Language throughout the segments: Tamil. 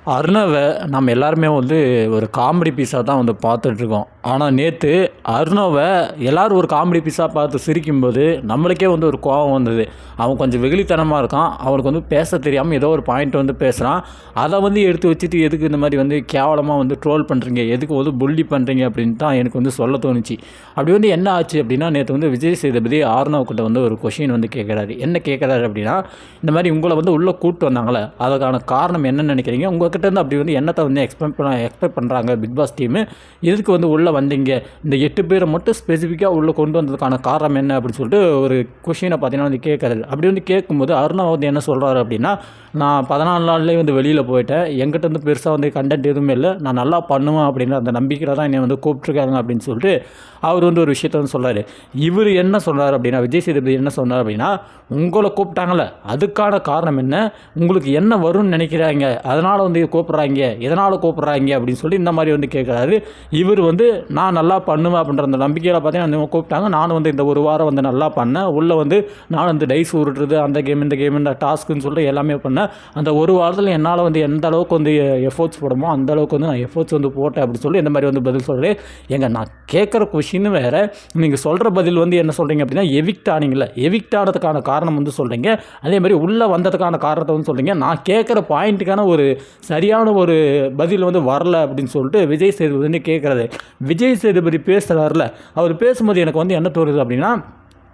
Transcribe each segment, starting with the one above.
அர்ணவ நம்ம எல்லாருமே வந்து ஒரு காமெடி பீஸாக தான் வந்து பார்த்துட்ருக்கோம். ஆனால் நேற்று அர்ணவ எல்லோரும் ஒரு காமெடி பீஸாக பார்த்து சிரிக்கும்போது நம்மளுக்கே வந்து ஒரு கோபம் வந்தது. அவன் கொஞ்சம் வெகுளித்தனமாக இருக்கான். அவனுக்கு வந்து பேச தெரியாமல் ஏதோ ஒரு பாயிண்ட் வந்து பேசுகிறான். அதை வந்து எடுத்து வச்சுட்டு எதுக்கு இந்த மாதிரி வந்து கேவலமாக வந்து ட்ரோல் பண்ணுறீங்க, எதுக்கு வந்து புல்லி பண்ணுறீங்க அப்படின்னு தான் எனக்கு வந்து சொல்ல தோணுச்சு. அப்படி வந்து என்ன ஆச்சு அப்படின்னா, நேற்று வந்து விஜய் சேதுபதி ஆர்ணவக்கிட்ட வந்து ஒரு கொஷின் வந்து கேட்குறாரு. என்ன கேட்குறாரு அப்படின்னா, இந்த மாதிரி உங்களை வந்து உள்ளே கூப்பிட்டு வந்தாங்களே, அதுக்கான காரணம் என்னன்னு நினைக்கிறீங்க? உங்கள்கிட்ட அப்படி வந்து என்னத்தை வந்து எக்ஸ்பெக்ட் பண்ணுறாங்க பிக் பாஸ் டீமு, எதுக்கு வந்து உள்ளே வந்தீங்க, இந்த 8 பேரை மட்டும் ஸ்பெசிஃபிக்காக உள்ளே கொண்டு வந்ததுக்கான காரணம் என்ன அப்படின்னு சொல்லிட்டு ஒரு கொஷினை பார்த்தீங்கன்னா வந்து கேட்குறாரு. அப்படி வந்து கேட்கும்போது அருணா வந்து என்ன சொல்கிறாரு அப்படின்னா, நான் 14 நாள்லேயே வந்து வெளியில் போயிட்டேன், என்கிட்ட வந்து பெருசாக வந்து கண்டென்ட் எதுவுமே இல்லை, நான் நல்லா பண்ணுவேன் அப்படின்ற அந்த நம்பிக்கையில் தான் என்னை வந்து கூப்பிட்ருக்காங்க அப்படின்னு சொல்லிட்டு அவர் வந்து ஒரு விஷயத்த வந்து சொல்கிறாரு. இவர் என்ன சொல்கிறார் அப்படின்னா, விஜய் சேதுபதி என்ன சொன்னார் அப்படின்னா, உங்களை கூப்பிட்டாங்களே அதுக்கான காரணம் என்ன, உங்களுக்கு என்ன வரும்னு நினைக்கிறாங்க, அதனால் வந்து கூப்பிட்றாங்க, எதனால் கூப்பிட்றாங்க அப்படின்னு சொல்லி இந்த மாதிரி வந்து கேட்குறாரு. இவர் வந்து நான் நல்லா பண்ணுவேன் அப்படின்ற அந்த நம்பிக்கையில் பார்த்தீங்கன்னா கூப்பிட்டாங்க, நானும் வந்து இந்த ஒரு வாரம் வந்து நல்லா பண்ணேன், உள்ளே வந்து நான் வந்து டைஸ் உருட்டுறது, அந்த கேம் இந்த கேம் இந்த டாஸ்க்குன்னு சொல்லிட்டு எல்லாமே பண்ணேன், அந்த ஒரு வாரத்தில் என்னால் வந்து எந்த அளவுக்கு வந்து எஃபோர்ட்ஸ் போடுமோ அந்த அளவுக்கு வந்து நான் எஃபோர்ட்ஸ் வந்து போட்டேன் அப்படின்னு சொல்லி இந்த மாதிரி வந்து பதில் சொல்கிறேன். எங்க நான் கேட்குற கொஷின் வேறு, நீங்கள் சொல்கிற பதில் வந்து என்ன சொல்கிறீங்க அப்படின்னா, எவிக்ட் ஆனீங்களே, எவிக்ட் ஆனதுக்கான காரணம் வந்து சொல்கிறீங்க, அதே மாதிரி உள்ளே வந்ததுக்கான காரணத்தை வந்து சொல்கிறீங்க, நான் கேட்குற பாயிண்ட்டுக்கான ஒரு சரியான ஒரு பதில் வந்து வரல அப்படின்னு சொல்லிட்டு விஜய் சேதுபதி வந்து கேட்குறது. விஜய் சேதுபதி பேசுகிறாருல, அவர் பேசும்போது எனக்கு வந்து என்ன தோணுது அப்படின்னா,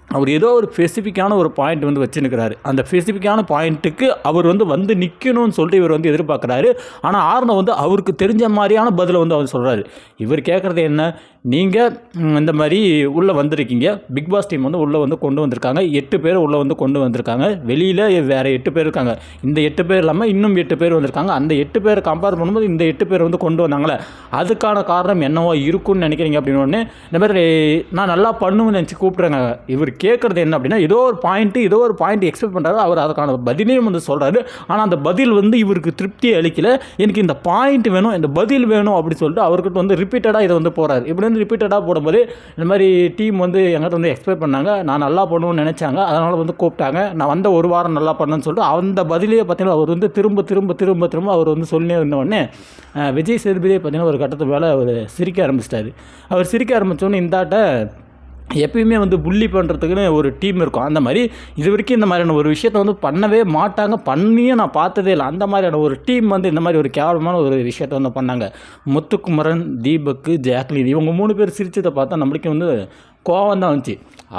அவர் ஏதோ ஒரு ஸ்பெசிஃபிக்கான ஒரு பாயிண்ட் வந்து வச்சுருக்கிறாரு. அந்த ஸ்பெசிஃபிக்கான பாயிண்ட்டுக்கு அவர் வந்து நிற்கணும்னு சொல்லிட்டு இவர் வந்து எதிர்பார்க்குறாரு. ஆனால் ஆர்ணவ் வந்து அவருக்கு தெரிஞ்ச மாதிரியான பதிலை வந்து அவர் சொல்கிறாரு. இவர் கேட்குறது என்ன, நீங்கள் இந்த மாதிரி உள்ளே வந்திருக்கீங்க, பிக் பாஸ் டீம் வந்து உள்ளே வந்து கொண்டு வந்திருக்காங்க, 8 பேர் உள்ளே வந்து கொண்டு வந்திருக்காங்க, வெளியில் வேறு 8 பேர் இருக்காங்க, இந்த 8 பேர் இல்லாமல் இன்னும் 8 பேர் வந்திருக்காங்க, அந்த 8 பேரை கம்பேர் பண்ணும்போது இந்த 8 பேர் வந்து கொண்டு வந்தாங்களே அதுக்கான காரணம் என்னவோ இருக்குன்னு நினைக்கிறீங்க அப்படின்னு ஒன்று, இந்த மாதிரி நான் நல்லா பண்ணுவேன்னு நினச்சி கூப்பிட்றேங்க. இவர் கேட்குறது என்ன அப்படின்னா, ஏதோ ஒரு பாயிண்ட் எக்ஸ்பெக்ட் பண்ணுறாரு, அவர் அதுக்கான பதிலையும் வந்து சொல்கிறாரு. ஆனால் அந்த பதில் வந்து இவருக்கு திருப்தி அளிக்கல, எனக்கு இந்த பாயிண்ட் வேணும், இந்த பதில் வேணும் அப்படின்னு சொல்லிட்டு அவர்கிட்ட வந்து ரிப்பீட்டடாக இதை வந்து போகிறாரு. இப்படி வந்து ரிப்பீட்டடாக போடும்போது இந்த மாதிரி டீம் வந்து எங்கிட்ட வந்து எக்ஸ்பெக்ட் பண்ணாங்க, நான் நல்லா பண்ணுவேன்னு நினச்சாங்க, அதனால் வந்து கூப்பிட்டாங்க, நான் வந்த ஒரு வாரம் நல்லா பண்ணேன்னு சொல்லிட்டு அந்த பதிலே பார்த்தீங்கன்னா அவர் வந்து திரும்ப அவர் வந்து சொல்லினே இருந்தவொடனே விஜய் சேதுபதியே பார்த்தீங்கன்னா ஒரு கட்டத்துக்கு மேலே அவர் சிரிக்க ஆரம்பிச்சிட்டாரு. அவர் சிரிக்க ஆரம்பித்தோன்னே இந்தாட்ட எப்பயுமே வந்து புள்ளி பண்ணுறதுக்குன்னு ஒரு டீம் இருக்கும், அந்த மாதிரி இது வரைக்கும் இந்த மாதிரியான ஒரு விஷயத்தை வந்து பண்ணவே மாட்டாங்க, பண்ணியும் நான் பார்த்ததே இல்லை. அந்த மாதிரியான ஒரு டீம் வந்து இந்த மாதிரி ஒரு கேவலமான ஒரு விஷயத்தை வந்து பண்ணாங்க. முத்துக்குமரன், தீபக், ஜாக்லின் இவங்க 3 பேர் சிரிச்சதை பார்த்தா நம்மளுக்கு வந்து கோவம் தான் வந்துச்சு.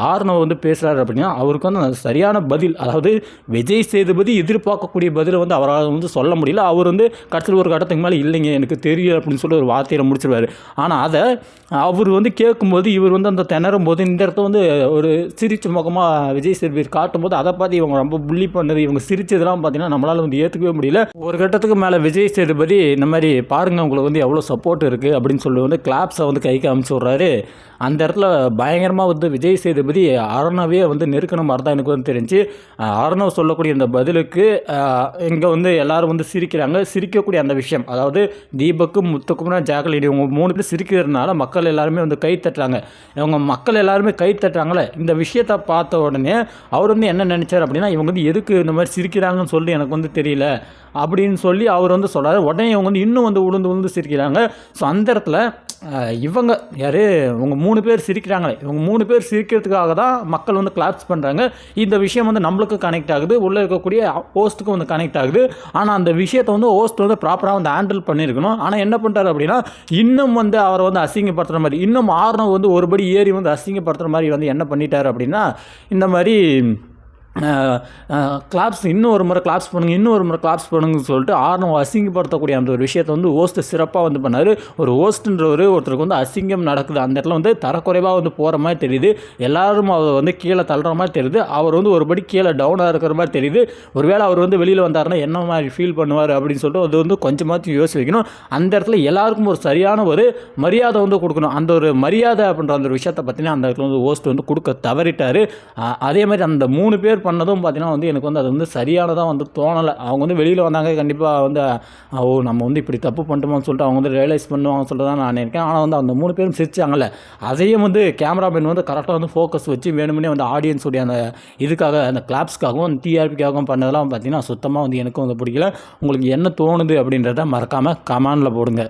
ஆர்ணவ் வந்து பேசுகிறாரு அப்படின்னா அவருக்கு வந்து சரியான பதில், அதாவது விஜய் சேதுபதி எதிர்பார்க்கக்கூடிய பதிலை வந்து அவரால் வந்து சொல்ல முடியல. அவர் வந்து கடைசியில் ஒரு கட்டத்துக்கு மேலே இல்லைங்க எனக்கு தெரியும் அப்படின்னு சொல்லி ஒரு வார்த்தையை முடிச்சிருவார். ஆனால் அதை அவர் வந்து கேட்கும்போது இவர் வந்து அந்த திணறும் போது இந்த இடத்த வந்து ஒரு சிரிச்ச முகமாக விஜய் சேதுபதி காட்டும்போது அதை பார்த்து இவங்க ரொம்ப புள்ளி பண்ணது, இவங்க சிரிச்சதெல்லாம் பார்த்தீங்கன்னா நம்மளால் வந்து ஏற்றுக்கவே முடியல. ஒரு கட்டத்துக்கு மேலே விஜய் சேதுபதி இந்த மாதிரி பாருங்கள் உங்களுக்கு வந்து எவ்வளோ சப்போர்ட் இருக்குது அப்படின்னு சொல்லி வந்து கிளாப்ஸை வந்து கைக்கு அமுச்சு விட்றாரு. அந்த இடத்துல பயங்கரமாக வந்து விஜய் சேதுபதி அருணாவே வந்து நெருக்கின மாதிரி தான் எனக்கு வந்து தெரிஞ்சு. அருணாவ் சொல்லக்கூடிய அந்த பதிலுக்கு இங்கே வந்து எல்லோரும் வந்து சிரிக்கக்கூடிய அந்த விஷயம், அதாவது தீபக்கு, முத்துக்குமரன், ஜாக்லின் இவங்க 3 பேர் சிரிக்கிறதுனால மக்கள் எல்லாருமே வந்து கை தட்டுறாங்க. இவங்க மக்கள் எல்லாருமே கை தட்டுறாங்களே, இந்த விஷயத்தை பார்த்த உடனே அவர் வந்து என்ன நினச்சார் அப்படின்னா, இவங்க வந்து எதுக்கு இந்த மாதிரி சிரிக்கிறாங்கன்னு சொல்லி எனக்கு வந்து தெரியல அப்படின்னு சொல்லி அவர் வந்து சொல்கிறார். உடனே இவங்க வந்து இன்னும் வந்து உளுந்து சிரிக்கிறாங்க. ஸோ அந்த இடத்துல இவங்க யார், இவங்க 3 பேர் சிரிக்கிறாங்களே, இவங்க 3 பேர் சிரிக்கிறதுக்காக தான் மக்கள் வந்து கிளாப்ஸ் பண்ணுறாங்க. இந்த விஷயம் வந்து நம்மளுக்கு கனெக்ட் ஆகுது, உள்ளே இருக்கக்கூடிய ஹோஸ்ட்டுக்கும் வந்து கனெக்ட் ஆகுது. ஆனால் அந்த விஷயத்தை வந்து ஹோஸ்ட் வந்து ப்ராப்பராக வந்து ஹேண்டில் பண்ணியிருக்கணும். ஆனால் என்ன பண்ணுறாரு அப்படின்னா, இன்னும் வந்து அவரை வந்து அசிங்கப்படுத்துகிற மாதிரி, இன்னும் ஆர்ணவ் வந்து ஒருபடி ஏறி வந்து அசிங்கப்படுத்துகிற மாதிரி வந்து என்ன பண்ணிட்டார் அப்படின்னா, இந்த மாதிரி கிளாப்ஸ் இன்னும் ஒரு முறை கிளாப்ஸ் பண்ணுங்கன்னு சொல்லிட்டு ஆர்ணவ் அசிங்கப்படுத்தக்கூடிய அந்த ஒரு விஷயத்தை வந்து ஹோஸ்ட்டு சிறப்பாக வந்து பண்ணார். ஒரு ஹோஸ்ட்டுன்றவர் ஒருத்தருக்கு வந்து அசிங்கம் நடக்குது, அந்த இடத்துல வந்து தரக்குறைவாக வந்து போகிற மாதிரி தெரியுது, எல்லாரும் அவர் வந்து கீழே தள்ளுற மாதிரி தெரியுது, அவர் வந்து ஒருபடி கீழே டவுனாக இருக்கிற மாதிரி தெரியுது. ஒருவேளை அவர் வந்து வெளியில் வந்தாருன்னா என்ன மாதிரி ஃபீல் பண்ணுவார் அப்படின்னு சொல்லிட்டு அது வந்து கொஞ்சமாச்சும் யோசிக்கணும். அந்த இடத்துல எல்லாருக்கும் ஒரு சரியான ஒரு மரியாதை வந்து கொடுக்கணும். அந்த ஒரு மரியாதை அப்படின்ற அந்த விஷயத்தை பார்த்தீங்கன்னா அந்த இடத்துல வந்து ஹோஸ்ட் வந்து கொடுக்க தவறிட்டார். அதே மாதிரி அந்த 3 பேர் பண்ணதும் பார்த்தீங்கன்னா வந்து எனக்கு வந்து அது வந்து சரியானதாக வந்து தோணலை. அவங்க வந்து வெளியில் வந்தாங்க கண்டிப்பாக வந்து ஓ நம்ம வந்து இப்படி தப்பு பண்ணிட்டோமான்னு சொல்லிட்டு அவங்க வந்து ரியலைஸ் பண்ணுவாங்கன்னு சொல்லிட்டு தான் நான் இருக்கேன். ஆனால் வந்து அந்த 3 பேரும் சிரிச்சாங்கல்ல, அதையும் வந்து கேமராமேன் வந்து கரெக்டாக வந்து ஃபோக்கஸ் வச்சு வேணுமுன்னே வந்து ஆடியன்ஸுடைய அந்த இதுக்காக அந்த கிளாப்ஸ்க்காகவும் அந்த டிஆர்பிக்காகவும் பண்ணதெல்லாம் பார்த்தீங்கன்னா சுத்தமாக வந்து எனக்கும் வந்து பிடிக்கல. உங்களுக்கு என்ன தோணுது அப்படின்றத மறக்காமல் கமெண்டில் போடுங்க.